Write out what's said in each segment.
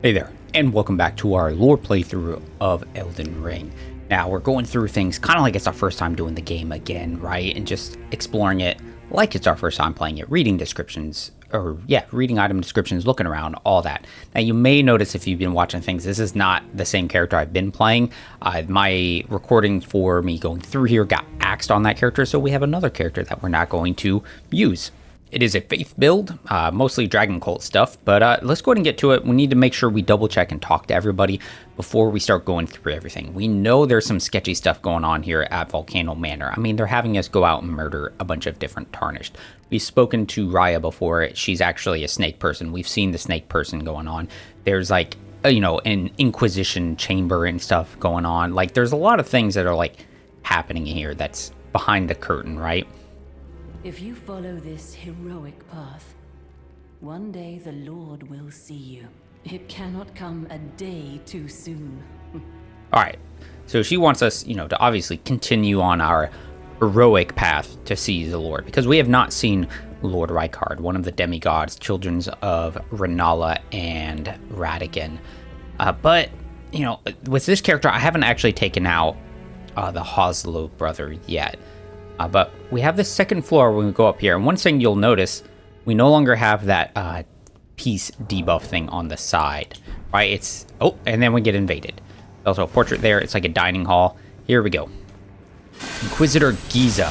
Hey there, and welcome back to our lore playthrough of Elden Ring. Now, we're going through things kind of like it's our first time doing the game again, right? And just exploring it like it's our first time playing it, reading descriptions, reading item descriptions, looking around, all that. Now, you may notice if you've been watching things, this is not the same character I've been playing. My recording for me going through here got axed on that character, so we have another character that we're not going to use. It is a faith build, mostly Dragon Cult stuff, but let's go ahead and get to it. We need to make sure we double check and talk to everybody before we start going through everything. We know there's some sketchy stuff going on here at Volcano Manor. I mean, they're having us go out and murder a bunch of different Tarnished. We've spoken to Raya before. She's actually a snake person. We've seen the snake person going on. There's like, an Inquisition chamber and stuff going on. Like, there's a lot of things that are like happening here that's behind the curtain, right? If you follow this heroic path, one day the Lord will see you. It cannot come a day too soon. All right, so she wants us, to obviously continue on our heroic path to see the Lord, because we have not seen Lord Rykard, one of the demigods, children of Renala and Radigan. But, with this character, I haven't actually taken out the Hoslow brother yet. But we have this second floor when we go up here. And one thing you'll notice, we no longer have that peace debuff thing on the side, right? And then we get invaded. There's also a portrait there. It's like a dining hall. Here we go. Inquisitor Ghiza.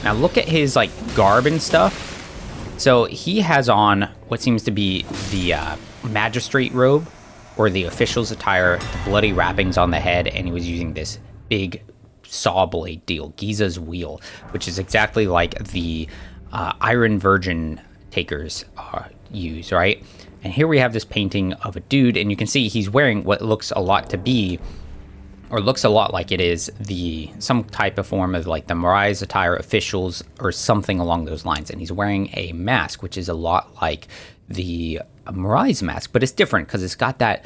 Now look at his garb and stuff. So he has on what seems to be the magistrate robe, or the official's attire, the bloody wrappings on the head, and he was using this big saw blade deal, Ghiza's wheel, which is exactly like the Iron Virgin takers use, right? And here we have this painting of a dude, and you can see he's wearing what looks a lot like it is some type of form of like the Mirai's attire officials or something along those lines. And he's wearing a mask, which is a lot like the Mirai's mask, but it's different because it's got that,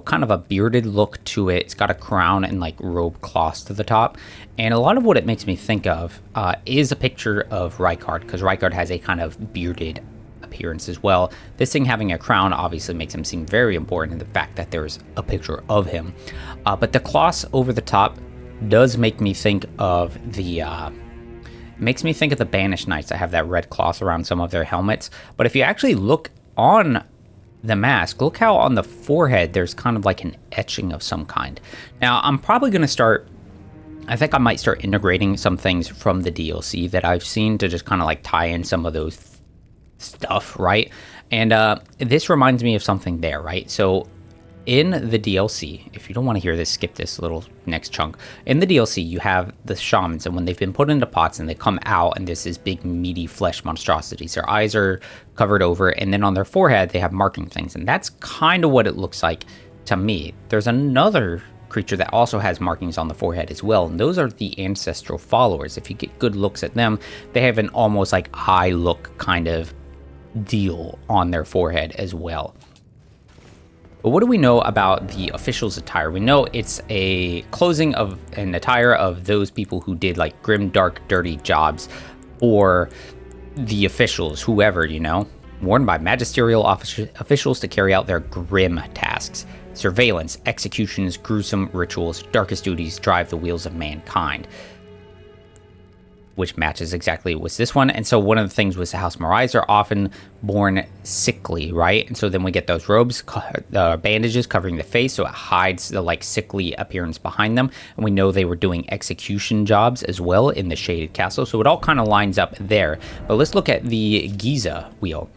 kind of a bearded look to it. It's got a crown and robe cloths to the top. And a lot of what it makes me think of is a picture of Rykard, because Rykard has a kind of bearded appearance as well. This thing having a crown obviously makes him seem very important in the fact that there's a picture of him. But the cloths over the top does make me think of the Banished Knights that have that red cloth around some of their helmets. But if you actually look on the mask, look how on the forehead there's kind of like an etching of some kind. Now, I'm probably going to I think I might start integrating some things from the DLC that I've seen to just kind of tie in some of those stuff, right? And this reminds me of something there, right? So in the DLC, if you don't want to hear this, skip this little next chunk. In the DLC, you have the shamans, and when they've been put into pots and they come out, and this is big meaty flesh monstrosities, their eyes are covered over, and then on their forehead they have marking things, and that's kind of what it looks like to me. There's another creature that also has markings on the forehead as well, and those are the ancestral followers. If you get good looks at them, they have an almost eye look kind of deal on their forehead as well. But what do we know about the official's attire? We know it's a clothing of an attire of those people who did grim, dark, dirty jobs for the officials, whoever, worn by magisterial officials to carry out their grim tasks. Surveillance, executions, gruesome rituals, darkest duties drive the wheels of mankind. Which matches exactly with this one. And so one of the things with the House Mirai's are often born sickly, right? And so then we get those robes, bandages covering the face, so it hides the sickly appearance behind them. And we know they were doing execution jobs as well in the Shaded Castle, so it all kind of lines up there. But let's look at the Ghiza wheel.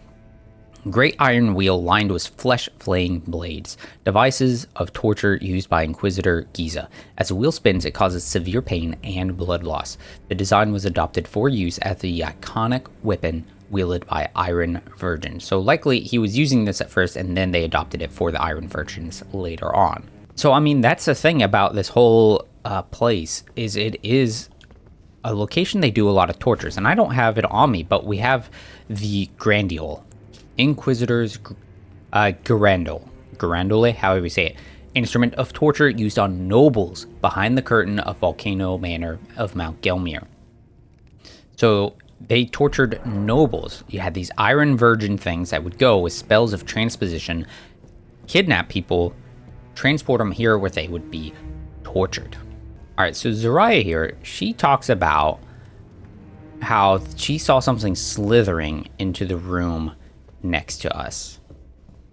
Great iron wheel lined with flesh-flaying blades, devices of torture used by Inquisitor Ghiza. As the wheel spins, it causes severe pain and blood loss. The design was adopted for use as the iconic weapon wielded by Iron Virgins. So likely he was using this at first, and then they adopted it for the Iron Virgins later on. So I mean, that's the thing about this whole place, is it is a location they do a lot of tortures. And I don't have it on me, but we have the Grandiole. Inquisitor's Garandole, however you say it, instrument of torture used on nobles behind the curtain of Volcano Manor of Mount Gelmir. So they tortured nobles. You had these Iron Virgin things that would go with spells of transposition kidnap people, transport them here where they would be tortured. All right, so Zariah here, she talks about how she saw something slithering into the room next to us.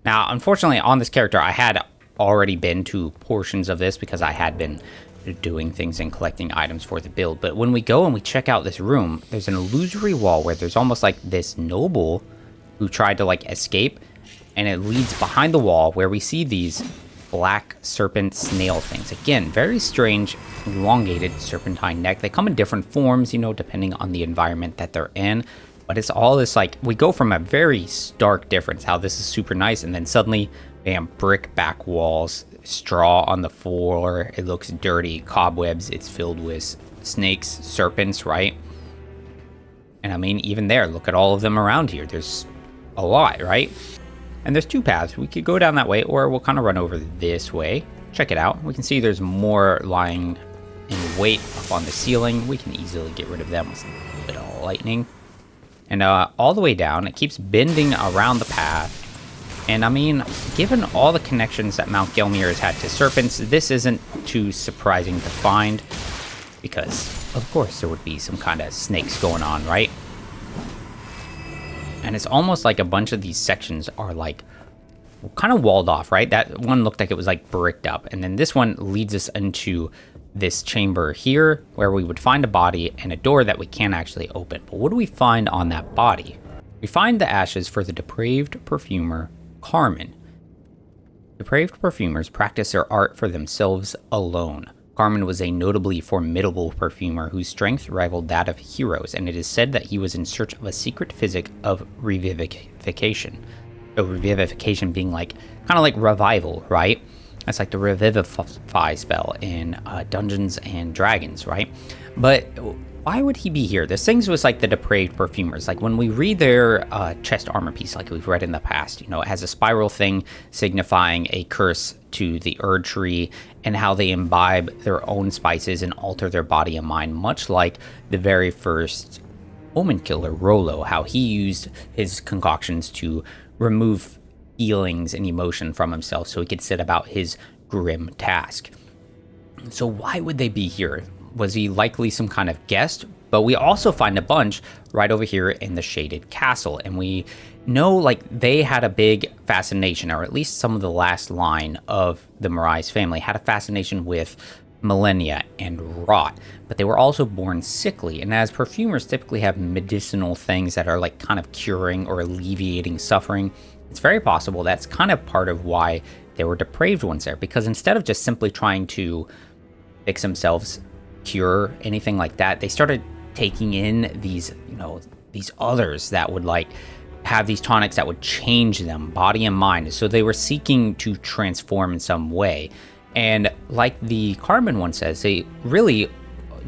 Now, unfortunately, on this character, I had already been to portions of this because I had been doing things and collecting items for the build. But when we go and we check out this room, there's an illusory wall where there's almost like this noble who tried to like escape, and it leads behind the wall where we see these black serpent snail things. Again, very strange, elongated serpentine neck. They come in different forms, you know, depending on the environment that they're in. But it's all this, like, we go from a very stark difference, how this is super nice, and then suddenly, bam, brick back walls, straw on the floor, it looks dirty, cobwebs, it's filled with snakes, serpents, right? And I mean, even there, look at all of them around here. There's a lot, right? And there's two paths. We could go down that way, or we'll kind of run over this way. Check it out. We can see there's more lying in wait up on the ceiling. We can easily get rid of them with a bit of lightning. And all the way down, it keeps bending around the path. And I mean, given all the connections that Mount Gelmir has had to serpents, this isn't too surprising to find, because of course there would be some kind of snakes going on, right? And it's almost like a bunch of these sections are like kind of walled off, right? That one looked like it was like bricked up. And then this one leads us into this chamber here where we would find a body and a door that we can't actually open. But what do we find on that body? We find the ashes for the depraved perfumer Carmen. Depraved perfumers practice their art for themselves alone. Carmen was a notably formidable perfumer whose strength rivaled that of heroes, and it is said that he was in search of a secret physic of revivification. So revivification being like, kind of like revival, right? That's like the revivify spell in Dungeons and Dragons, right? But why would he be here? This thing was like the depraved perfumers. Like when we read their chest armor piece, like we've read in the past, you know, it has a spiral thing signifying a curse to the Erd tree and how they imbibe their own spices and alter their body and mind, much like the very first Omen Killer, Rollo, how he used his concoctions to remove feelings and emotion from himself so he could set about his grim task. So why would they be here? Was he likely some kind of guest? But we also find a bunch right over here in the shaded castle, and we know like they had a big fascination, or at least some of the last line of the Morais family had a fascination with millennia and rot, but they were also born sickly, and as perfumers typically have medicinal things that are like kind of curing or alleviating suffering, it's very possible that's kind of part of why they were depraved ones there, because instead of just simply trying to fix themselves, cure, anything like that, they started taking in these, you know, these others that would like have these tonics that would change them, body and mind. So they were seeking to transform in some way. And like the Carmen one says, they really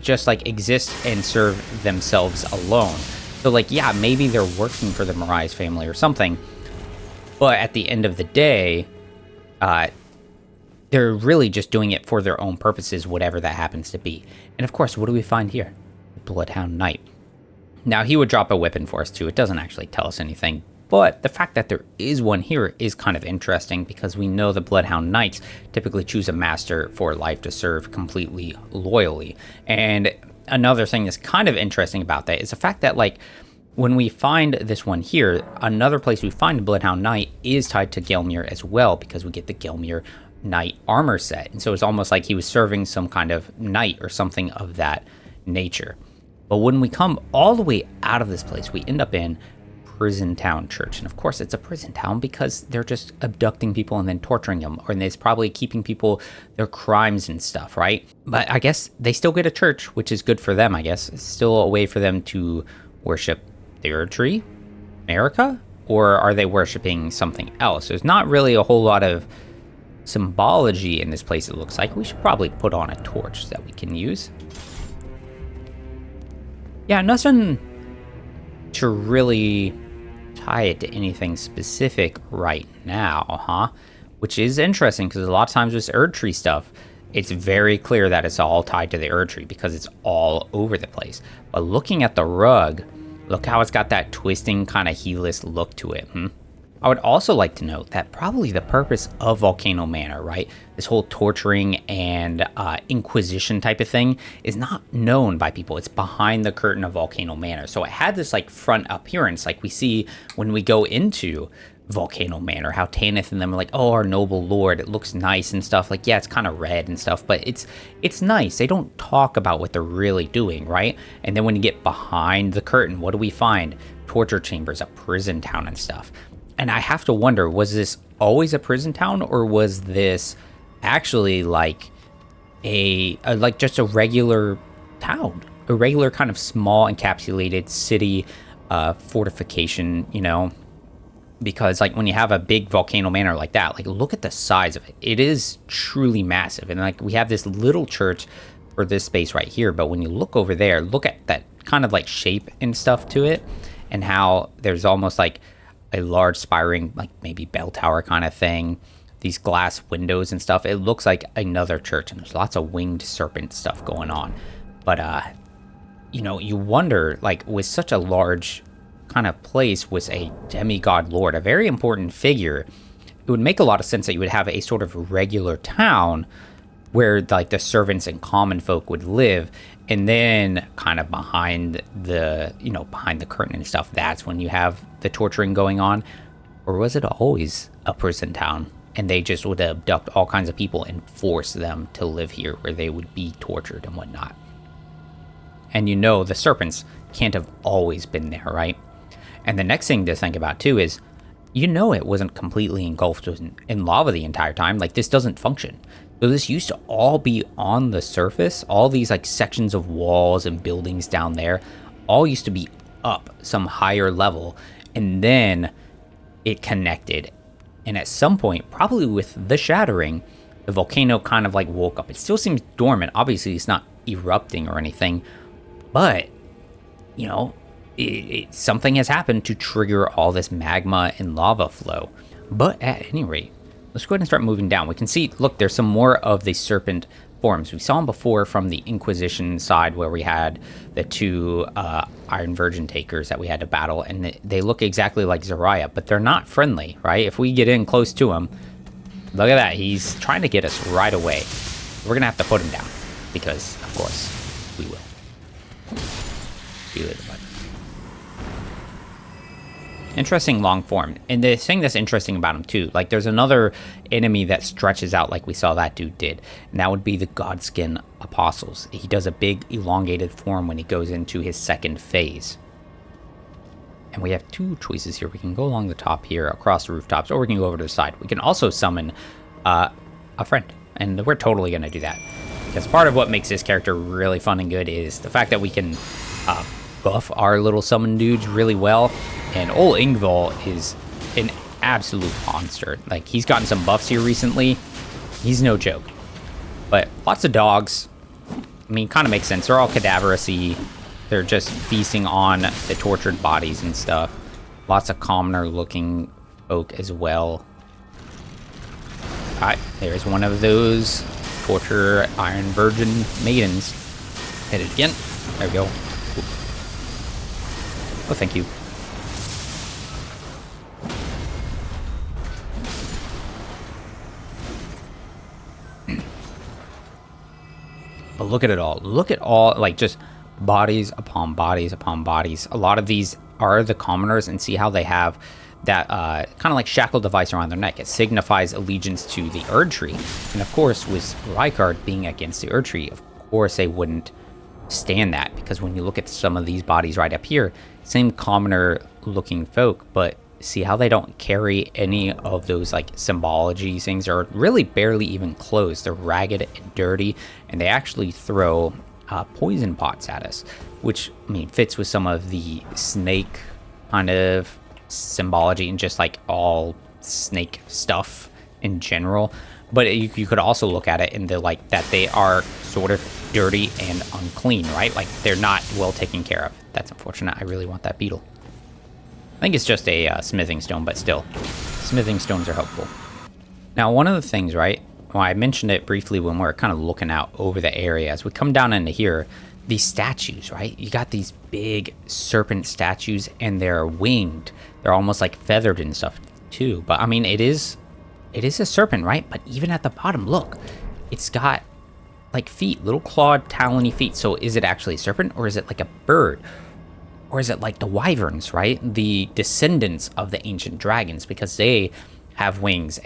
just like exist and serve themselves alone. So like, yeah, maybe they're working for the Morais family or something, but at the end of the day, they're really just doing it for their own purposes, whatever that happens to be. And of course, what do we find here? The Bloodhound Knight. Now, he would drop a weapon for us too. It doesn't actually tell us anything, but the fact that there is one here is kind of interesting, because we know the Bloodhound Knights typically choose a master for life to serve completely loyally. And another thing that's kind of interesting about that is the fact that, like, when we find this one here, another place we find the Bloodhound Knight is tied to Gelmir as well, because we get the Gelmir Knight armor set. And so it's almost like he was serving some kind of knight or something of that nature. But when we come all the way out of this place, we end up in Prison Town Church. And of course, it's a prison town because they're just abducting people and then torturing them. Or it's probably keeping people, their crimes and stuff, right? But I guess they still get a church, which is good for them, I guess. It's still a way for them to worship the Erd Tree, America? Or are they worshiping something else? There's not really a whole lot of symbology in this place, it looks like. We should probably put on a torch that we can use. Yeah, nothing to really tie it to anything specific right now, huh? Which is interesting, because a lot of times with Erd Tree stuff, it's very clear that it's all tied to the Erd Tree because it's all over the place. But looking at the rug, look how it's got that twisting kind of heelless look to it, I would also like to note that probably the purpose of Volcano Manor, right, this whole torturing and Inquisition type of thing, is not known by people. It's behind the curtain of Volcano Manor. So it had this like front appearance, like we see when we go into Volcano Manor, how Tanith and them are like, oh, our noble lord, it looks nice and stuff. Like, yeah, it's kind of red and stuff, but it's nice. They don't talk about what they're really doing, right? And then when you get behind the curtain, what do we find? Torture chambers, a prison town and stuff. And I have to wonder, was this always a prison town, or was this actually like like just a regular town, a regular kind of small encapsulated city fortification, you know? Because like when you have a big Volcano Manor like that, like look at the size of it. It is truly massive. And like we have this little church for this space right here, but when you look over there, look at that kind of like shape and stuff to it, and how there's almost like a large spiring, like maybe bell tower kind of thing, these glass windows and stuff. It looks like another church, and there's lots of winged serpent stuff going on. But you know, you wonder, like, with such a large kind of place, was a demigod lord, a very important figure, it would make a lot of sense that you would have a sort of regular town where like the servants and common folk would live, and then kind of behind the, you know, behind the curtain and stuff, that's when you have the torturing going on. Or was it always a prison town, and they just would abduct all kinds of people and force them to live here where they would be tortured and whatnot? And you know, the serpents can't have always been there, right? And the next thing to think about too is, you know, it wasn't completely engulfed in lava the entire time. Like, this doesn't function. So this used to all be on the surface. All these like sections of walls and buildings down there all used to be up some higher level, and then it connected. And at some point, probably with the shattering, the volcano kind of like woke up. It still seems dormant. Obviously, it's not erupting or anything, but you know, something has happened to trigger all this magma and lava flow. But at any rate, let's go ahead and start moving down. We can see, look, there's some more of the serpent forms. We saw them before from the Inquisition side, where we had the two Iron Virgin takers that we had to battle, and they look exactly like Zariah, but they're not friendly, right? If we get in close to him, look at that. He's trying to get us right away. We're going to have to put him down, because, of course, we will. See you later, bud. Interesting long form. And the thing that's interesting about him too, like there's another enemy that stretches out like we saw that dude did, and that would be the Godskin Apostles. He does a big elongated form when he goes into his second phase. And we have two choices here. We can go along the top here across the rooftops, or we can go over to the side. We can also summon a friend, and we're totally going to do that, because part of what makes this character really fun and good is the fact that we can buff our little summon dudes really well. And old Ingval is an absolute monster. Like, he's gotten some buffs here recently. He's no joke. But lots of dogs. I mean, kind of makes sense. They're all cadaverous-y. They're just feasting on the tortured bodies and stuff. Lots of commoner-looking folk as well. Alright, there's one of those torture Iron Virgin maidens. Hit it again. There we go. Oh, thank you. But look at it all. Look at all, like, just bodies upon bodies upon bodies. A lot of these are the commoners, and see how they have that kind of like shackle device around their neck. It signifies allegiance to the Erd Tree. And of course, with Rykard being against the Erd Tree, of course they wouldn't stand that, because when you look at some of these bodies right up here, same commoner looking folk, but see how they don't carry any of those like symbology things. They're really barely even clothes. They're ragged and dirty, and they actually throw poison pots at us, which, I mean, fits with some of the snake kind of symbology and just like all snake stuff in general. But you could also look at it in the like that they are sort of dirty and unclean, right? Like they're not well taken care of. That's unfortunate. I really want that beetle. I think it's just a smithing stone, but still, smithing stones are helpful. Now, one of the things, right, well, I mentioned it briefly when we are kind of looking out over the area. As we come down into here, these statues, right? You got these big serpent statues, and they're winged. They're almost like feathered and stuff too. But I mean, it is a serpent, right? But even at the bottom, look, it's got like feet, little clawed, talony feet. So is it actually a serpent, or is it like a bird? Or is it like the wyverns, right? The descendants of the ancient dragons, because they have wings,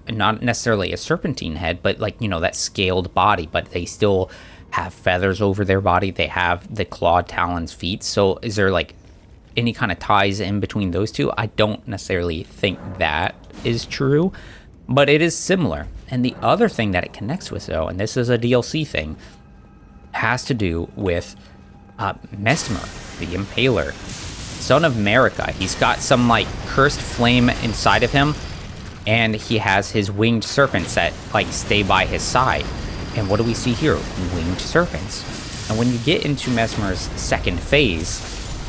not necessarily a serpentine head, but like, you know, that scaled body, but they still have feathers over their body. They have the clawed talons feet. So is there like any kind of ties in between those two? I don't necessarily think that is true, but it is similar. And the other thing that it connects with, though, and this is a DLC thing, has to do with Mesmer, the Impaler, son of Marika. He's got some like cursed flame inside of him, and he has his winged serpents that like stay by his side. And what do we see here? Winged serpents. And when you get into Mesmer's second phase,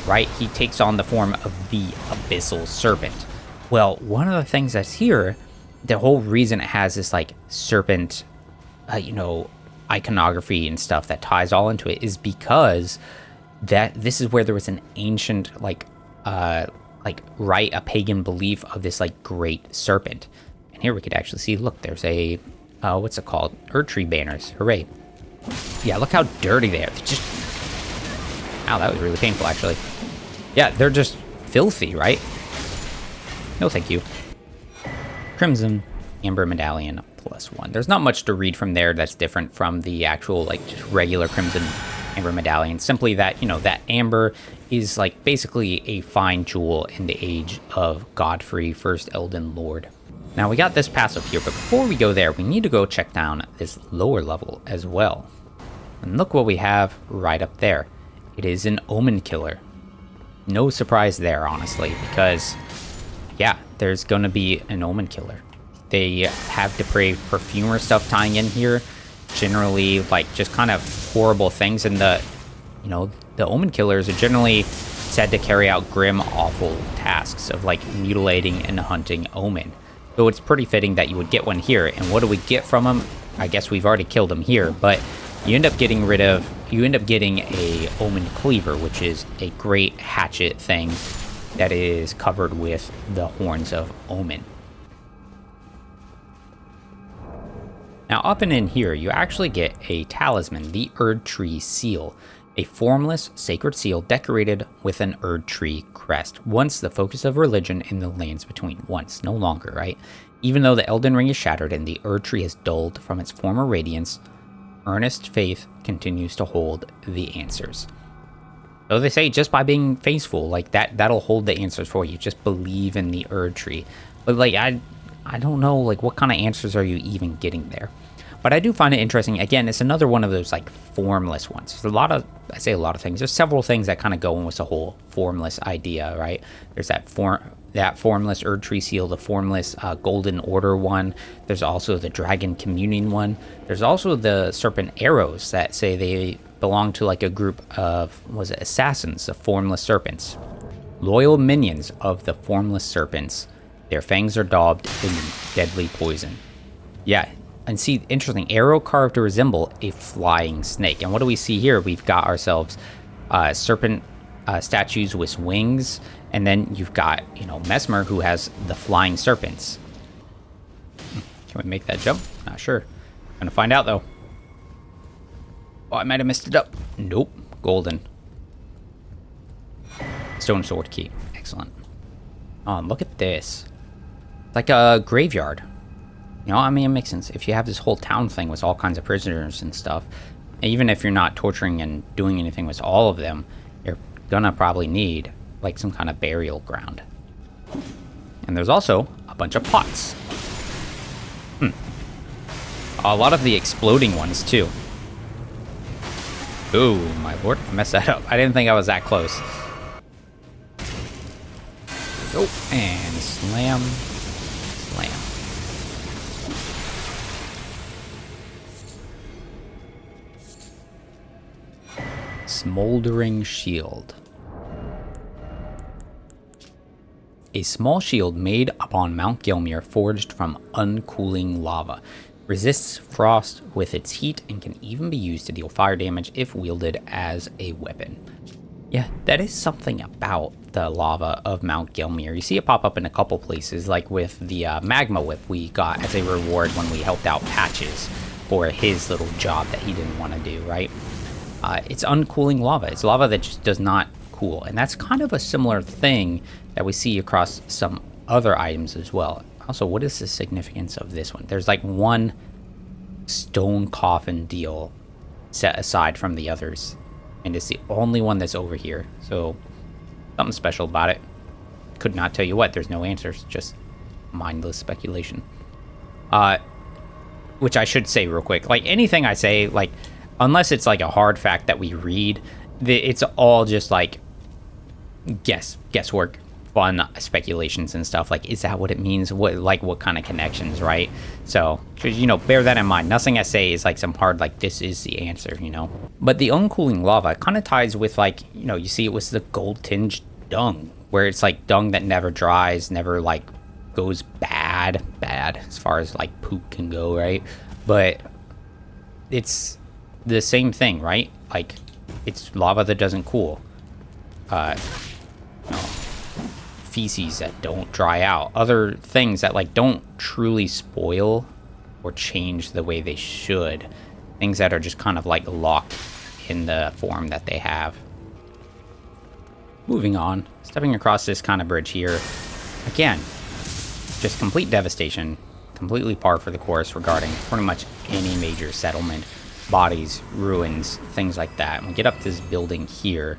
right, he takes on the form of the Abyssal Serpent. Well, one of the things that's here, the whole reason it has this like serpent, you know, iconography and stuff that ties all into it, is because that this is where there was an ancient right, a pagan belief of this like great serpent. And here we could actually see, look, there's a what's it called, Erdtree banners. Hooray. Yeah, look how dirty they are. They're just, ow, that was really painful actually. Yeah, they're just filthy, right? No thank you. Crimson Amber Medallion +1. There's not much to read from there that's different from the actual like just regular Crimson Amber Medallion. Simply that, you know, that amber is like basically a fine jewel in the age of Godfrey, first Elden Lord. Now we got this pass up here, but before we go there, we need to go check down this lower level as well. And look what we have right up there. It is an Omen Killer. No surprise there, honestly, because yeah, there's gonna be an Omen Killer. They have Depraved Perfumer stuff tying in here. Generally, like, just kind of horrible things. And the Omen Killers are generally said to carry out grim, awful tasks of, like, mutilating and hunting Omen. So it's pretty fitting that you would get one here. And what do we get from them? I guess we've already killed them here, but you end up getting a Omen Cleaver, which is a great hatchet thing that is covered with the horns of Omen. Now up and in here, you actually get a talisman, the Erdtree Seal, a formless sacred seal decorated with an Erdtree crest, once the focus of religion in the lands between. Once, no longer, right? Even though the Elden Ring is shattered and the Erdtree has dulled from its former radiance, earnest faith continues to hold the answers. So they say just by being faithful, like that'll hold the answers for you. Just believe in the Erdtree. But like I don't know, like, what kind of answers are you even getting there? But I do find it interesting. Again, it's another one of those, like, formless ones. There's I say a lot of things. There's several things that kind of go in with the whole formless idea, right? There's that formless Erdtree Seal, the formless Golden Order one. There's also the Dragon Communion one. There's also the Serpent Arrows that say they belong to, like, a group of, assassins, the Formless Serpents. Loyal minions of the Formless Serpents. Their fangs are daubed in deadly poison. Yeah, and see, interesting, arrow carved to resemble a flying snake. And what do we see here? We've got ourselves serpent statues with wings, and then you've got, you know, Mesmer, who has the flying serpents. Can we make that jump? Not sure. Gonna find out, though. Oh, I might have messed it up. Nope, golden. Stone sword key, excellent. Oh, look at this. Like a graveyard. You know, I mean, it makes sense. If you have this whole town thing with all kinds of prisoners and stuff, even if you're not torturing and doing anything with all of them, you're gonna probably need, like, some kind of burial ground. And there's also a bunch of pots. A lot of the exploding ones, too. Ooh, my lord, I messed that up. I didn't think I was that close. Go, and slam. Slam. Smoldering Shield. A small shield made upon Mount Gelmir, forged from uncooling lava. Resists frost with its heat and can even be used to deal fire damage if wielded as a weapon. Yeah, that is something about the lava of Mount Gelmir. You see it pop up in a couple places, like with the magma whip we got as a reward when we helped out Patches for his little job that he didn't want to do, right? It's uncooling lava. It's lava that just does not cool. And that's kind of a similar thing that we see across some other items as well. Also, what is the significance of this one? There's like one stone coffin deal set aside from the others, and it's the only one that's over here. So something special about it. Could not tell you what. There's no answers, just mindless speculation. Which I should say real quick, like anything I say, like unless it's like a hard fact that we read, it's all just like guesswork, fun speculations and stuff. Like, is that what it means? What kind of connections, right? So, bear that in mind. Nothing I say is like some hard, like, this is the answer, But the uncooling lava kind of ties with, like, you see it was the gold-tinged dung, where it's like dung that never dries, never, like, goes bad, as far as, like, poop can go, right? But it's the same thing, right? Like, it's lava that doesn't cool. Feces that don't dry out, other things that like don't truly spoil or change the way they should, things that are just kind of like locked in the form that they have. Moving on, stepping across this kind of bridge here, again, just complete devastation, completely par for the course regarding pretty much any major settlement, bodies, ruins, things like that. And we get up to this building here.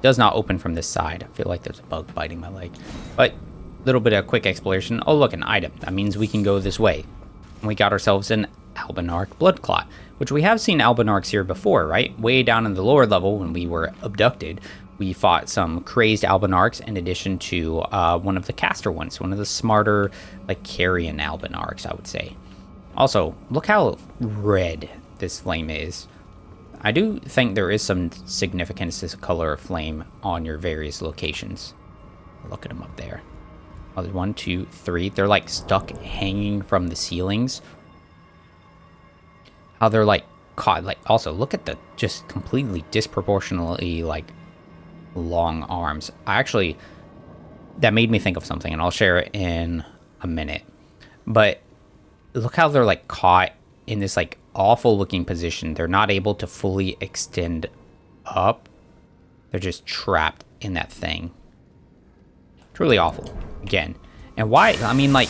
Does not open from this side. I feel like there's a bug biting my leg. But a little bit of quick exploration. Oh, look, an item. That means we can go this way. And we got ourselves an Albinarch blood clot, which we have seen Albinarchs here before, right? Way down in the lower level when we were abducted, we fought some crazed Albinarchs in addition to one of the caster ones, one of the smarter, like, carrion Albinarchs, I would say. Also, look how red this flame is. I do think there is some significance to the color of flame on your various locations. Look at them up there. Oh, there's 1, 2, 3. They're like stuck hanging from the ceilings. How they're like caught. Like, also look at the just completely disproportionately like long arms. That made me think of something, and I'll share it in a minute. But look how they're like caught in this like awful looking position. They're not able to fully extend up. They're just trapped in that thing. Truly awful. Again. And why? I mean, like,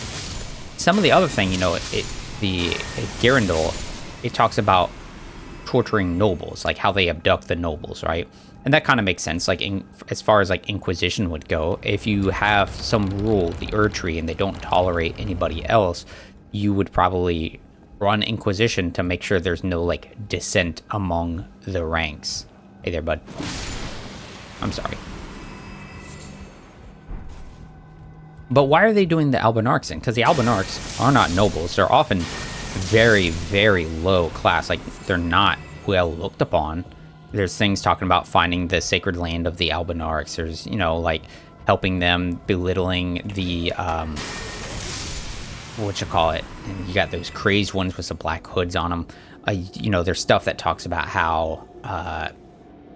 some of the other thing, Garandol, it talks about torturing nobles, like how they abduct the nobles, right? And that kind of makes sense, like, as far as, like, Inquisition would go. If you have some rule, the Erdtree, and they don't tolerate anybody else, you would probably run Inquisition to make sure there's no, like, dissent among the ranks. Hey there, bud. I'm sorry. But why are they doing the Albinarchs in? Because the Albinarchs are not nobles. They're often very, very low class. Like, they're not well looked upon. There's things talking about finding the sacred land of the Albinarchs. There's, like, helping them, belittling the, whatchamacallit. And you got those crazed ones with the black hoods on them. There's stuff that talks about how,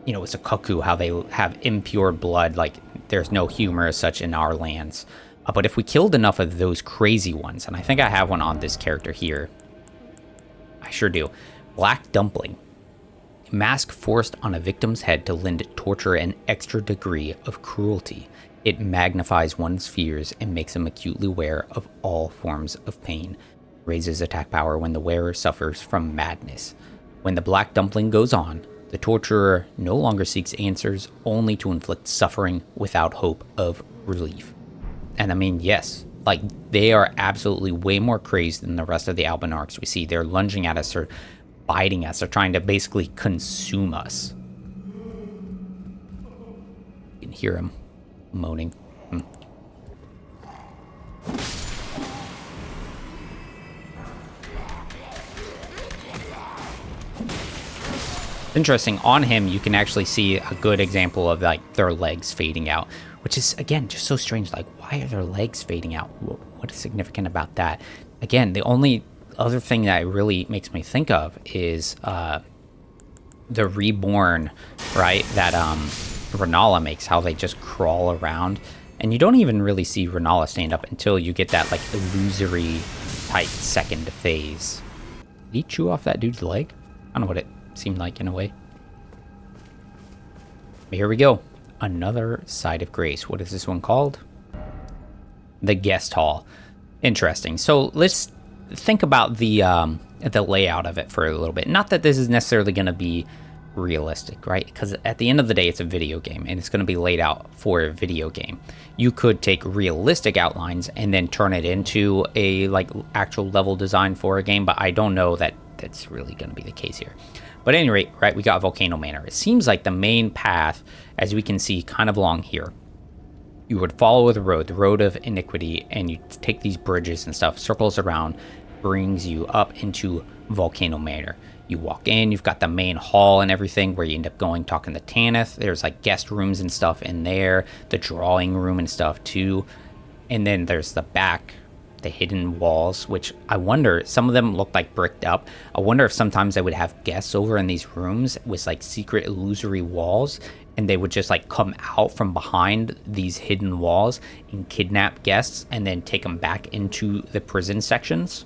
it's a cuckoo, how they have impure blood. Like, there's no humor as such in our lands. But if we killed enough of those crazy ones, and I think I have one on this character here. I sure do. Black Dumpling. A mask forced on a victim's head to lend torture an extra degree of cruelty. It magnifies one's fears and makes them acutely aware of all forms of pain. Raises attack power when the wearer suffers from madness. When the Black Dumpling goes on, the torturer no longer seeks answers, only to inflict suffering without hope of relief. And I mean, yes, like, they are absolutely way more crazed than the rest of the Albinarchs we see. They're lunging at us or biting us or trying to basically consume us. You can hear him moaning. Interesting, on him you can actually see a good example of, like, their legs fading out, which is, again, just so strange. Like, why are their legs fading out? What is significant about that? Again, the only other thing that really makes me think of is the Reborn, right? That Renala makes, how they just crawl around. And you don't even really see Renala stand up until you get that, like, illusory type second phase. Did he chew off that dude's leg? I don't know what it seemed like in a way. But here we go. Another Site of Grace. What is this one called? The Guest Hall. Interesting. So let's think about the layout of it for a little bit. Not that this is necessarily going to be realistic, right? Because at the end of the day, it's a video game, and it's going to be laid out for a video game. You could take realistic outlines and then turn it into a like actual level design for a game, but I don't know that that's really going to be the case here. But at any rate, right, we got Volcano Manor. It seems like the main path, as we can see kind of along here, you would follow the road of iniquity, and you take these bridges and stuff, circles around, brings you up into Volcano Manor. You walk in, you've got the main hall and everything where you end up going, talking to Tanith. There's like guest rooms and stuff in there, the drawing room and stuff too. And then there's the back, the hidden walls, which I wonder, some of them look like bricked up. I wonder if sometimes they would have guests over in these rooms with like secret illusory walls, and they would just like come out from behind these hidden walls and kidnap guests and then take them back into the prison sections.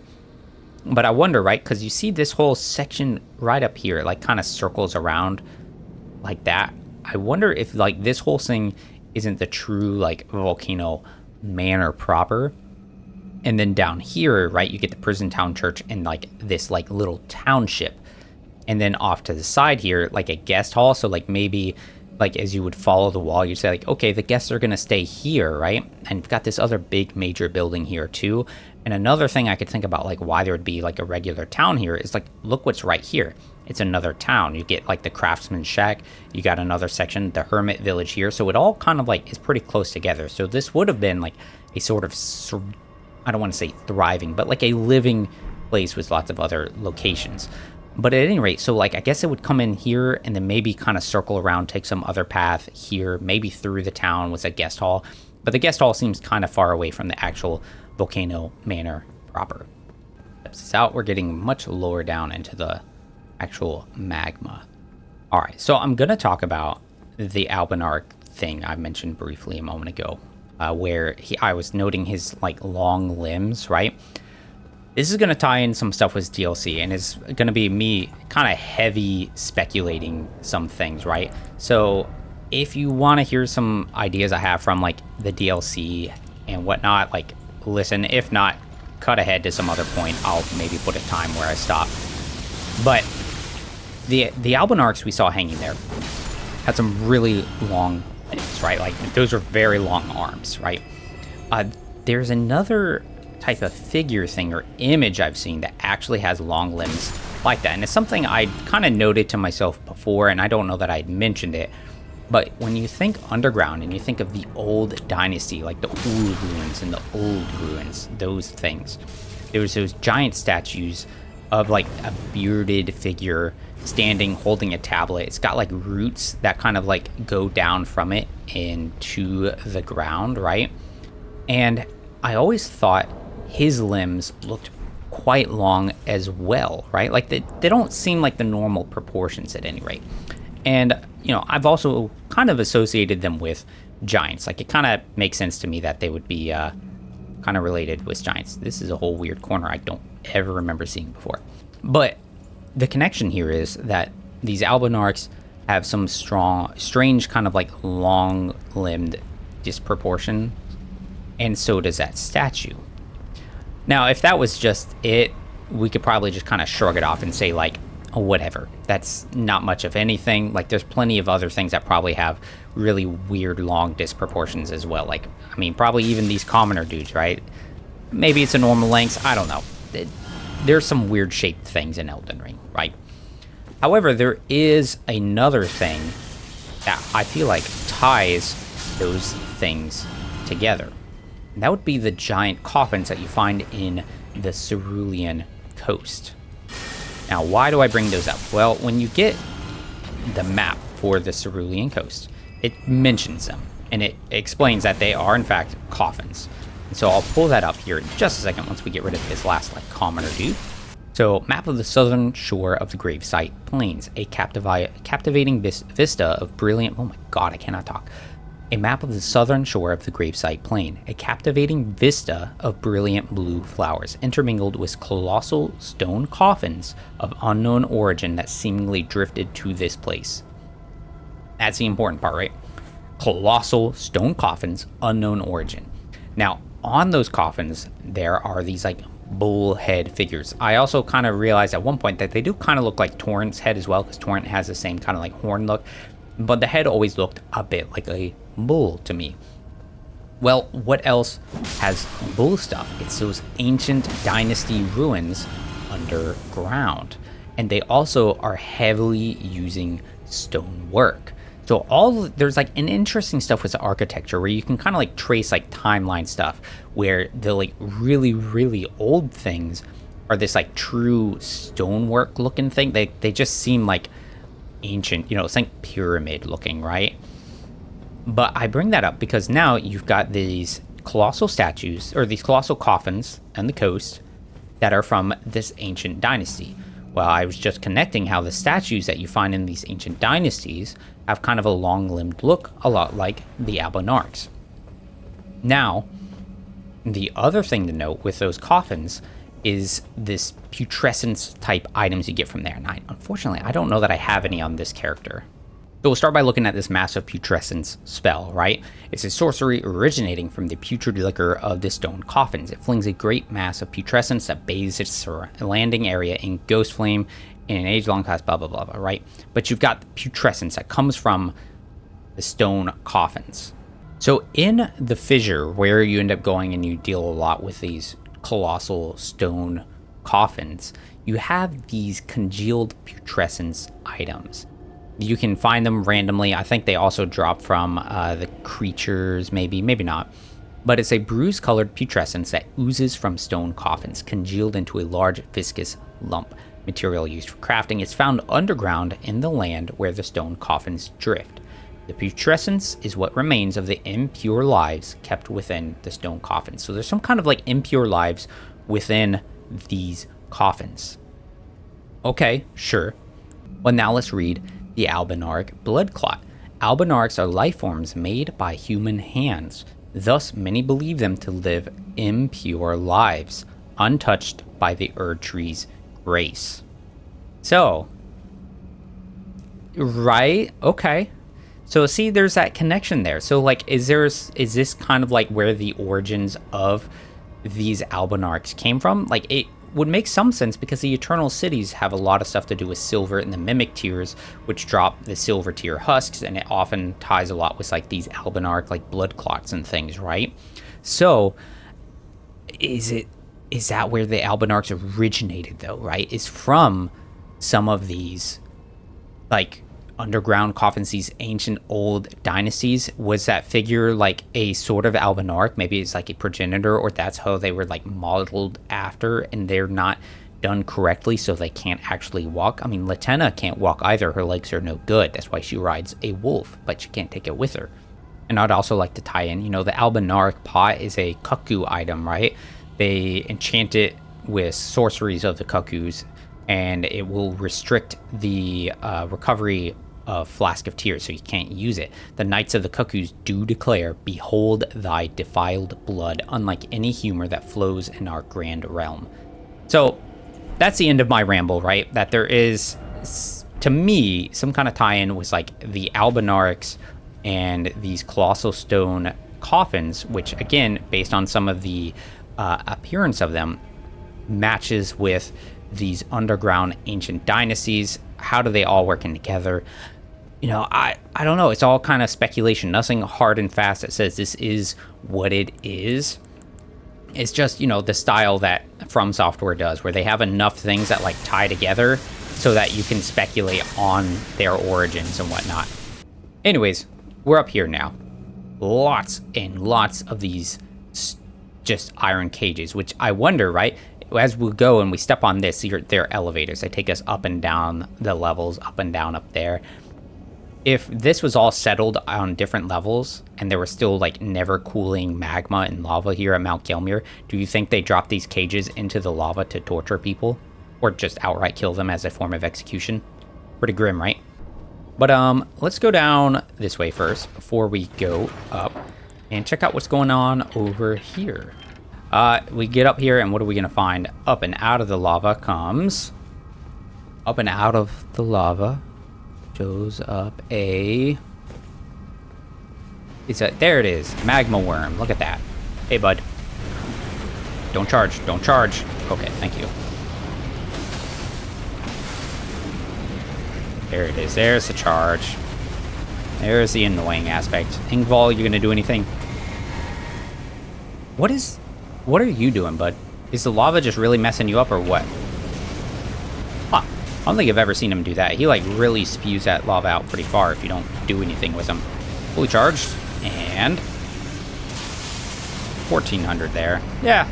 But I wonder, right, because you see this whole section right up here, like kind of circles around like that. I wonder if like this whole thing isn't the true like Volcano Manor proper. And then down here, right, you get the prison town church and like this like little township. And then off to the side here, like a guest hall. So like maybe like as you would follow the wall, you'd say like, okay, the guests are going to stay here, right? And you've got this other big major building here too. And another thing I could think about, like why there would be like a regular town here, is like, look what's right here. It's another town. You get like the craftsman shack. You got another section, the hermit village here. So it all kind of like is pretty close together. So this would have been like a sort of, I don't want to say thriving, but like a living place with lots of other locations. But at any rate, so like I guess it would come in here and then maybe kind of circle around, take some other path here, maybe through the town with a guest hall. But the guest hall seems kind of far away from the actual Volcano Manor proper. Steps this out, we're getting much lower down into the actual magma. All right, so I'm going to talk about the Albinarch thing I mentioned briefly a moment ago, where I was noting his like long limbs, right? This is going to tie in some stuff with DLC, and it's going to be me kind of heavy speculating some things, right? So if you want to hear some ideas I have from like the DLC and whatnot, like listen. If not, cut ahead to some other point. I'll maybe put a time where I stop. But the Albinarchs we saw hanging there had some really long limbs, right? Like those are very long arms, right? There's another type of figure thing or image I've seen that actually has long limbs like that, and it's something I kind of noted to myself before, and I don't know that I'd mentioned it. But when you think underground and you think of the old dynasty, like the old ruins and the old ruins, those things, there's those giant statues of like a bearded figure standing holding a tablet. It's got like roots that kind of like go down from it into the ground, right? And I always thought his limbs looked quite long as well, right? Like they don't seem like the normal proportions at any rate. And, you know, I've also kind of associated them with giants. Like, it kind of makes sense to me that they would be kind of related with giants. This is a whole weird corner I don't ever remember seeing before. But the connection here is that these Albinarchs have some strange kind of like long-limbed disproportion, and so does that statue. Now, if that was just it, we could probably just kind of shrug it off and say, like, oh, whatever. That's not much of anything. Like, there's plenty of other things that probably have really weird long disproportions as well. Like, I mean, probably even these commoner dudes, right? Maybe it's a normal length. I don't know. There's some weird shaped things in Elden Ring, right? However, there is another thing that I feel like ties those things together. And that would be the giant coffins that you find in the Cerulean coast. Now, why do I bring those up? Well, when you get the map for the Cerulean coast, it mentions them, and it explains that they are, in fact, coffins. And so I'll pull that up here in just a second once we get rid of this last, like, commoner dude. So, map of the southern shore of the gravesite plains, a captivating vista of brilliant. Oh my god, I cannot talk. A map of the southern shore of the gravesite plain, a captivating vista of brilliant blue flowers, intermingled with colossal stone coffins of unknown origin that seemingly drifted to this place. That's the important part, right? Colossal stone coffins, unknown origin. Now, on those coffins, there are these like bull head figures. I also kind of realized at one point that they do kind of look like Torrent's head as well, because Torrent has the same kind of like horn look, but the head always looked a bit like a bull to me. Well, what else has bull stuff? It's those ancient dynasty ruins underground, and they also are heavily using stone work. So there's like an interesting stuff with the architecture where you can kind of like trace like timeline stuff where the like really, really old things are this like true stonework looking thing. They just seem like ancient, it's like pyramid looking, right? But I bring that up because now you've got these colossal statues or these colossal coffins on the coast that are from this ancient dynasty. Well, I was just connecting how the statues that you find in these ancient dynasties have kind of a long-limbed look, a lot like the Albinarchs. Now, the other thing to note with those coffins is this putrescence type items you get from there. And unfortunately, I don't know that I have any on this character. So we'll start by looking at this massive putrescence spell, right? It's a sorcery originating from the putrid liquor of the stone coffins. It flings a great mass of putrescence that bathes its landing area in ghost flame in an age-long past, blah, blah, blah, blah, right? But you've got putrescence that comes from the stone coffins. So in the fissure, where you end up going and you deal a lot with these colossal stone coffins, you have these congealed putrescence items. You can find them randomly. I think they also drop from the creatures, maybe not. But it's a bruise-colored putrescence that oozes from stone coffins, congealed into a large viscous lump. Material used for crafting. It's found underground in the land where the stone coffins drift. The putrescence is what remains of the impure lives kept within the stone coffins. So there's some kind of like impure lives within these coffins. Okay, sure. Well, now let's read the Albinarch blood clot. Albinarchs are life forms made by human hands. Thus, many believe them to live impure lives, untouched by the Erd Tree's grace. So, right? Okay. So see, there's that connection there. So like, is this kind of like where the origins of these Albinarchs came from? Like, it would make some sense because the Eternal Cities have a lot of stuff to do with silver and the Mimic Tears, which drop the silver tier husks, and it often ties a lot with like these Albinarch like blood clots and things, right? So is that where the Albinarchs originated though, right? Is from some of these like underground coffins, these ancient old dynasties. Was that figure like a sort of Albinarch? Maybe it's like a progenitor, or that's how they were like modeled after, and they're not done correctly, so they can't actually walk. I mean, Latenna can't walk either. Her legs are no good. That's why she rides a wolf, but she can't take it with her. And I'd also like to tie in, the Albinarch pot is a cuckoo item, right? They enchant it with sorceries of the cuckoos, and it will restrict the recovery of Flask of Tears, so you can't use it. The Knights of the Cuckoos do declare, "Behold thy defiled blood, unlike any humor that flows in our grand realm." So that's the end of my ramble, right? That there is, to me, some kind of tie-in with like the Albinarchs and these colossal stone coffins, which again, based on some of the appearance of them, matches with these underground ancient dynasties. How do they all working together? I don't know. It's all kind of speculation. Nothing hard and fast that says this is what it is. It's just, the style that From Software does, where they have enough things that like tie together so that you can speculate on their origins and whatnot. Anyways, we're up here now. Lots and lots of these just iron cages, which I wonder, right? As we go and we step on this, they're elevators. They take us up and down the levels, up and down up there. If this was all settled on different levels and there was still like never cooling magma and lava here at Mount Gelmir, do you think they dropped these cages into the lava to torture people? or just outright kill them as a form of execution. Pretty grim, right? But let's go down this way first before we go up and check out what's going on over here. We get up here, and what are we gonna find? Up and out of the lava comes. Up and out of the lava shows up a. There it is, magma worm. Look at that. Hey, bud. Don't charge. Don't charge. Okay, thank you. There it is. There's the charge. There's the annoying aspect. Ingval, you gonna do anything? What are you doing, bud? Is the lava just really messing you up or what? Huh. I don't think I've ever seen him do that. He like really spews that lava out pretty far if you don't do anything with him. Fully charged. And 1400 there. Yeah.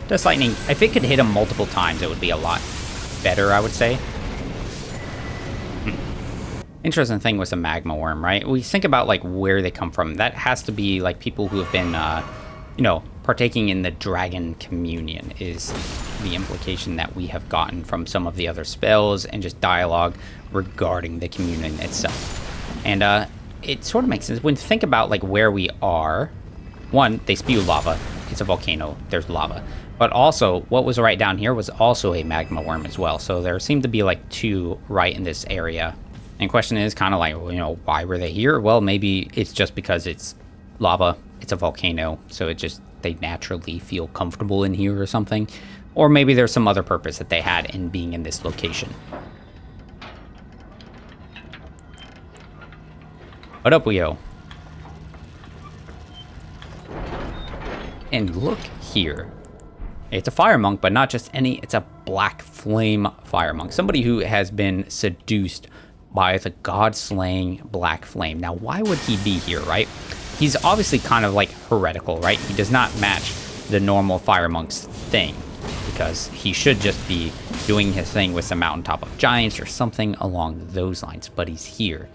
Dust lightning. If it could hit him multiple times, it would be a lot better, I would say. Interesting thing with the magma worm, right? We think about like where they come from. That has to be like people who have been, you know, partaking in the dragon communion is the implication that we have gotten from some of the other spells and just dialogue regarding the communion itself. And it sort of makes sense when you think about like where we are. One, they spew lava. It's a volcano. There's lava. But also, what was right down here was also a magma worm as well. So there seemed to be like two right in this area. And question is kind of like, you know, why were they here? Well, maybe it's just because it's lava. It's a volcano. So it just, they naturally feel comfortable in here or something. Or maybe there's some other purpose that they had in being in this location. But up we go. And look here. It's a fire monk, but not just any, it's a black flame fire monk. Somebody who has been seduced by the god-slaying black flame. Now, why would he be here, right? He's obviously kind of like heretical, right? He does not match the normal fire monk's thing, because he should just be doing his thing with the mountaintop of giants or something along those lines, but he's here.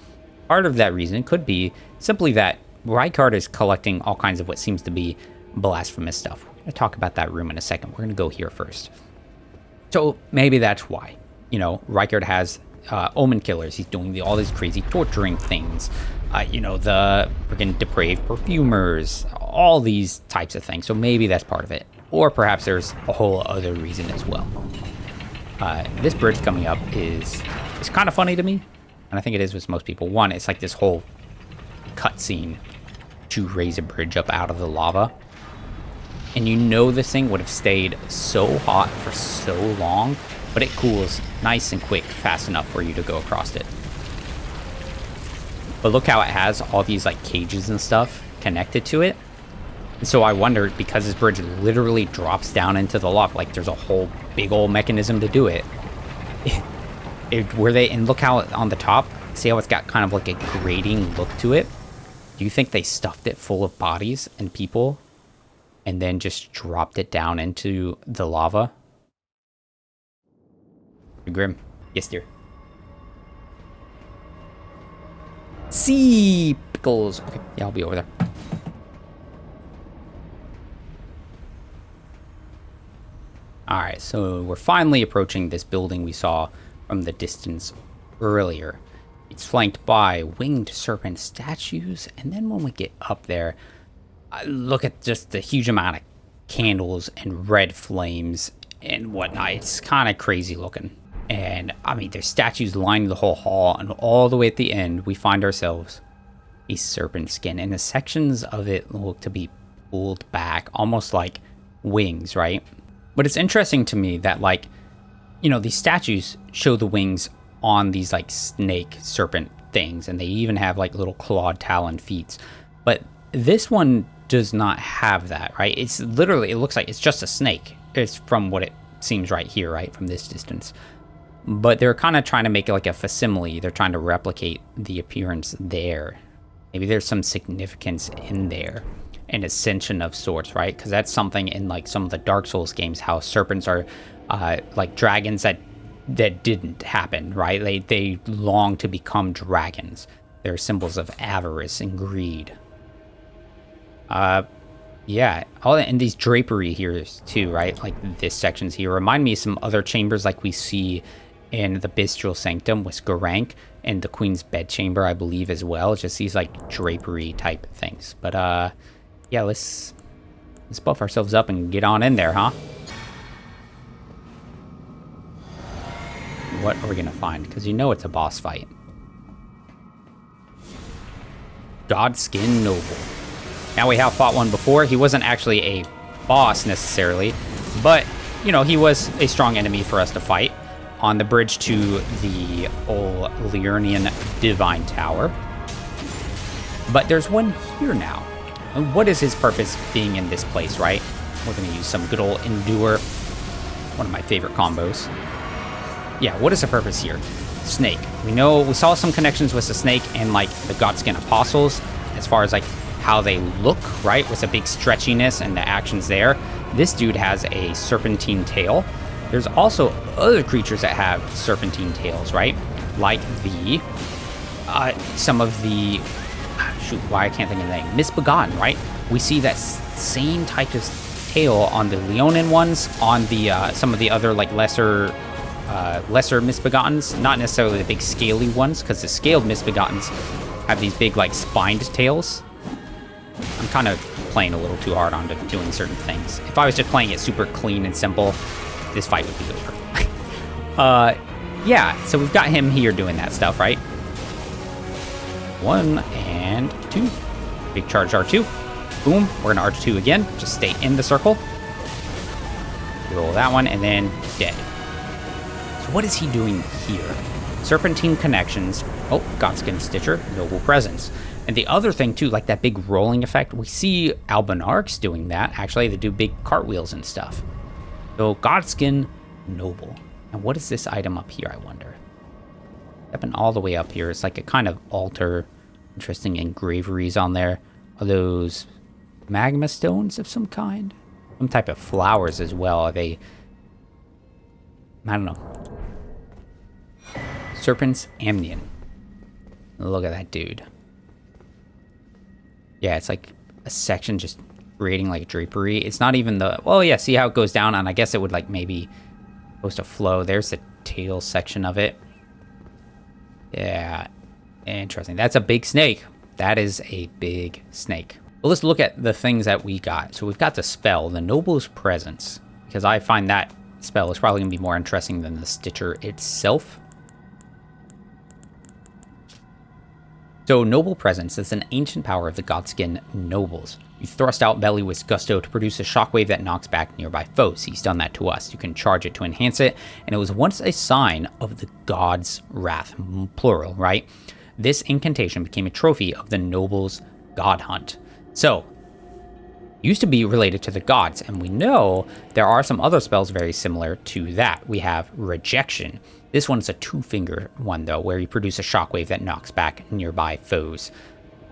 Part of that reason could be simply that Rykard is collecting all kinds of what seems to be blasphemous stuff. We're going to talk about that room in a second. We're going to go here first. So maybe that's why. You know, Rykard has omen killers. He's doing all these crazy torturing things. You know, the freaking depraved perfumers, all these types of things. So maybe that's part of it. Or perhaps there's a whole other reason as well. This bridge coming up is kind of funny to me. And I think it is with most people. One, it's like this whole cutscene to raise a bridge up out of the lava. And you know this thing would have stayed so hot for so long, but it cools nice and quick, fast enough for you to go across it. But look how it has all these like cages and stuff connected to it. And so I wondered, because this bridge literally drops down into the lava, like there's a whole big old mechanism to do it. And look how on the top, see how it's got kind of like a grating look to it? Do you think they stuffed it full of bodies and people and then just dropped it down into the lava? Grim. Yes, dear. Sea pickles. Okay, yeah, I'll be over there. Alright, so we're finally approaching this building we saw from the distance earlier. It's flanked by winged serpent statues, and then when we get up there, look at just the huge amount of candles and red flames and whatnot. It's kind of crazy looking. And I mean, there's statues lining the whole hall, and all the way at the end, we find ourselves a serpent skin, and the sections of it look to be pulled back, almost like wings, right? But it's interesting to me that, like, you know, these statues show the wings on these like snake serpent things, and they even have like little clawed talon feet. But this one does not have that, right? It's literally, it looks like it's just a snake. It's from what it seems right here, right, from this distance. But they're kind of trying to make it like a facsimile. They're trying to replicate the appearance there. Maybe there's some significance in there, an ascension of sorts, right? Because that's something in like some of the Dark Souls games, how serpents are like dragons that didn't happen, right? They long to become dragons. They're symbols of avarice and greed. Yeah, Yeah, all and these drapery here too, right? Like this sections here remind me of some other chambers like we see in the Bistral Sanctum with Garank and the Queen's Bedchamber, I believe, as well. Just these like drapery type things. But yeah, let's buff ourselves up and get on in there, huh? What are we gonna find? Because you know it's a boss fight. Godskin Noble. Now, we have fought one before. He wasn't actually a boss necessarily, but, you know, he was a strong enemy for us to fight on the bridge to the old Liurnian Divine Tower. But there's one here now. And what is his purpose being in this place, right? We're going to use some good old Endure, one of my favorite combos. Yeah, what is the purpose here? Snake. We saw some connections with the snake and like the Godskin Apostles as far as like how they look, right? With a big stretchiness and the actions there. This dude has a serpentine tail. There's also other creatures that have serpentine tails, right? Like the, some of the, shoot, why I can't think of the name, Misbegotten, right? We see that same type of tail on the Leonin ones, on the, some of the other like lesser Misbegottens, not necessarily the big scaly ones, because the scaled Misbegottens have these big like spined tails. I'm kind of playing a little too hard onto doing certain things. If I was just playing it super clean and simple, this fight would be over. Yeah, so we've got him here doing that stuff, right? 1 and 2. Big charge R2. Boom, we're gonna R2 again. Just stay in the circle. Roll that one, and then dead. So what is he doing here? Serpentine connections. Oh, Godskin Stitcher, Noble Presence. And the other thing too, like that big rolling effect, we see Albinarchs doing that. Actually, they do big cartwheels and stuff. So Godskin Noble. And what is this item up here, I wonder? Stepping all the way up here, it's like a kind of altar. Interesting engraveries on there. Are those magma stones of some kind? Some type of flowers as well. Are they... I don't know. Serpent's Amnion. Look at that dude. Yeah, it's like a section just creating like drapery. It's not even the... Well, yeah, see how it goes down, and I guess it would like maybe supposed to flow. There's the tail section of it. Yeah, interesting. That's a big snake. That is a big snake. Well, let's look at the things that we got. So we've got the spell, the Noble's Presence, because I find that spell is probably going to be more interesting than the Stitcher itself. So, Noble Presence is an ancient power of the Godskin Nobles. You thrust out Belly with gusto to produce a shockwave that knocks back nearby foes. He's done that to us. You can charge it to enhance it, and it was once a sign of the God's wrath, plural, right? This incantation became a trophy of the Nobles' God Hunt. So, used to be related to the gods, and we know there are some other spells very similar to that. We have Rejection. This one's a two-finger one, though, where you produce a shockwave that knocks back nearby foes.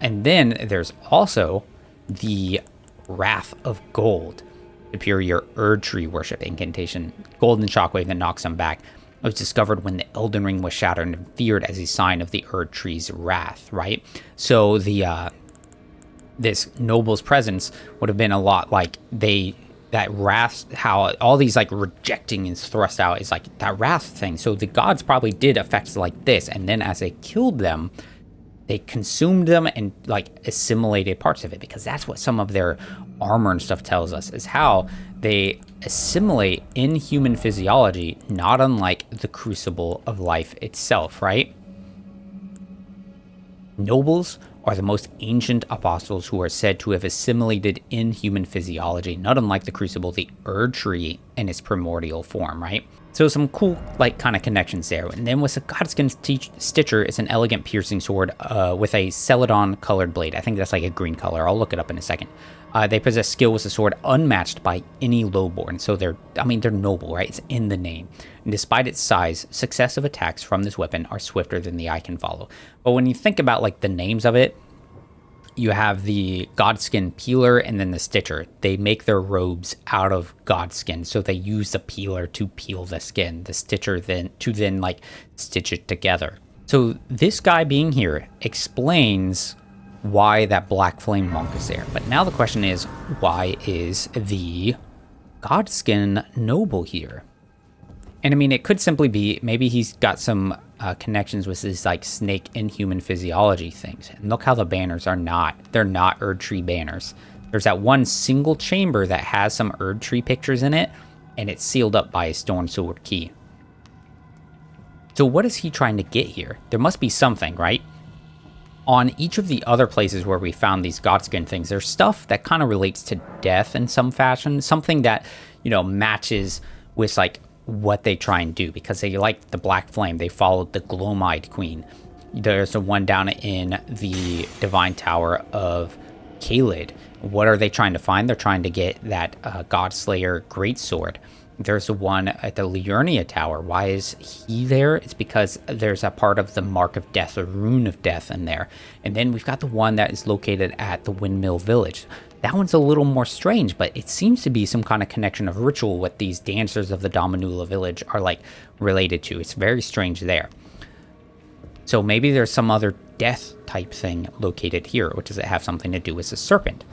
And then there's also the Wrath of Gold, Superior Erdtree Worship Incantation. Golden shockwave that knocks them back. It was discovered when the Elden Ring was shattered and feared as a sign of the Erdtree's wrath, right? So the this Noble's Presence would have been a lot like that wrath, how all these like rejecting is thrust out is like that wrath thing. So the gods probably did effects like this, and then as they killed them, they consumed them and like assimilated parts of it, because that's what some of their armor and stuff tells us, is how they assimilate in human physiology, not unlike the crucible of life itself, right? Nobles are the most ancient apostles who are said to have assimilated in human physiology, not unlike the crucible, the Erdtree in its primordial form, right? So some cool, like, kind of connections there. And then with the Godskin Stitcher, it's an elegant piercing sword with a Celadon-colored blade. I think that's like a green color. I'll look it up in a second. They possess skill with the sword unmatched by any lowborn. So they're noble, right? It's in the name. And despite its size, successive attacks from this weapon are swifter than the eye can follow. But when you think about like the names of it, you have the Godskin Peeler and then the Stitcher. They make their robes out of Godskin, so they use the peeler to peel the skin. The Stitcher then like stitch it together. So this guy being here explains why that black flame monk is there. But now the question is, why is the Godskin noble here? And I mean, it could simply be, maybe he's got some connections with these like snake and human physiology things. And look how the banners are they're not Erd Tree banners. There's that one single chamber that has some Erd Tree pictures in it, and it's sealed up by a stone sword key. So what is he trying to get here? There must be something, right? On each of the other places where we found these Godskin things, there's stuff that kind of relates to death in some fashion. Something that, you know, matches with like what they try and do, because they like the Black Flame. They followed the Gloam-eyed Queen. There's the one down in the Divine Tower of Caelid. What are they trying to find? They're trying to get that Godslayer Greatsword. There's the one at the Liurnia Tower. Why is he there? It's because there's a part of the Mark of Death, a Rune of Death in there. And then we've got the one that is located at the Windmill Village. That one's a little more strange, but it seems to be some kind of connection of ritual what these dancers of the Dominula Village are like related to. It's very strange there. So maybe there's some other death type thing located here, or does it have something to do with the serpent?